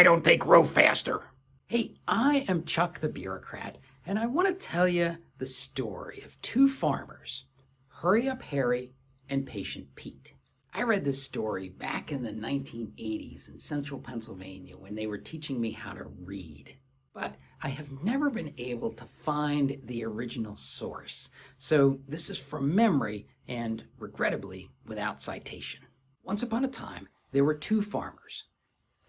why don't they grow faster? Hey, I am Chuck the Bureaucrat, and I want to tell you the story of two farmers, Hurry Up Harry and Patient Pete. I read this story back in the 1980s in central Pennsylvania when they were teaching me how to read. But I have never been able to find the original source, so this is from memory and, regrettably, without citation. Once upon a time, there were two farmers,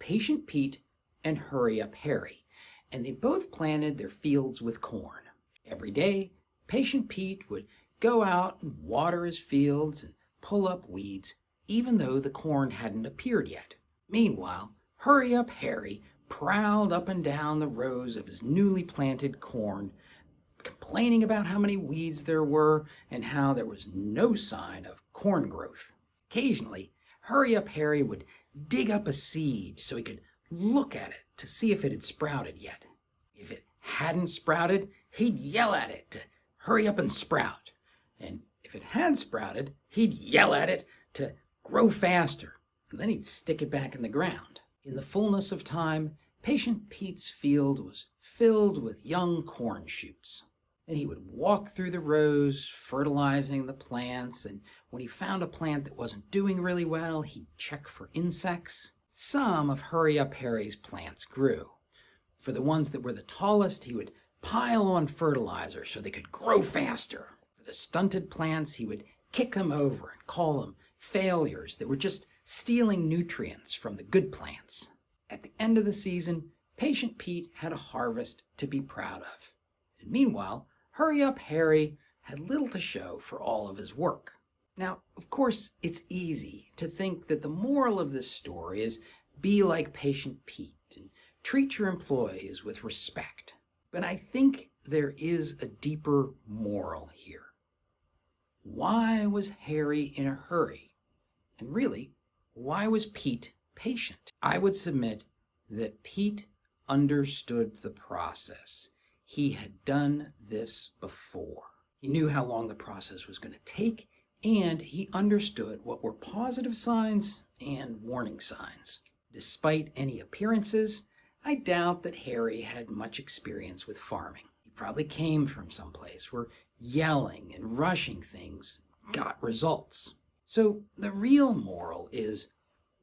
Patient Pete and Hurry Up Harry, and they both planted their fields with corn. Every day, Patient Pete would go out and water his fields and pull up weeds, even though the corn hadn't appeared yet. Meanwhile, Hurry Up Harry prowled up and down the rows of his newly planted corn, complaining about how many weeds there were and how there was no sign of corn growth. Occasionally, Hurry Up Harry would dig up a seed so he could look at it to see if it had sprouted yet. If it hadn't sprouted, he'd yell at it to hurry up and sprout. And if it had sprouted, he'd yell at it to grow faster. And then he'd stick it back in the ground. In the fullness of time, Patient Pete's field was filled with young corn shoots. And he would walk through the rows, fertilizing the plants, and when he found a plant that wasn't doing really well, he'd check for insects. Some of Hurry Up Harry's plants grew. For the ones that were the tallest, he would pile on fertilizer so they could grow faster. For the stunted plants, he would kick them over and call them failures that were just stealing nutrients from the good plants. At the end of the season, Patient Pete had a harvest to be proud of. And meanwhile, Hurry Up Harry had little to show for all of his work. Now, of course, it's easy to think that the moral of this story is be like Patient Pete and treat your employees with respect. But I think there is a deeper moral here. Why was Harry in a hurry? And really, why was Pete patient? I would submit that Pete understood the process. He had done this before. He knew how long the process was going to take, and he understood what were positive signs and warning signs. Despite any appearances, I doubt that Harry had much experience with farming. He probably came from someplace where yelling and rushing things got results. So the real moral is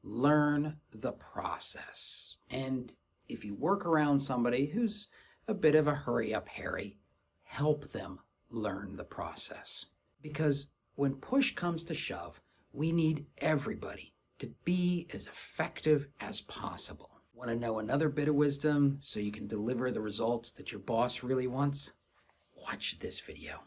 learn the process. And if you work around somebody who's a bit of a Hurry Up Harry, help them learn the process. Because when push comes to shove, we need everybody to be as effective as possible. Want to know another bit of wisdom so you can deliver the results that your boss really wants? Watch this video.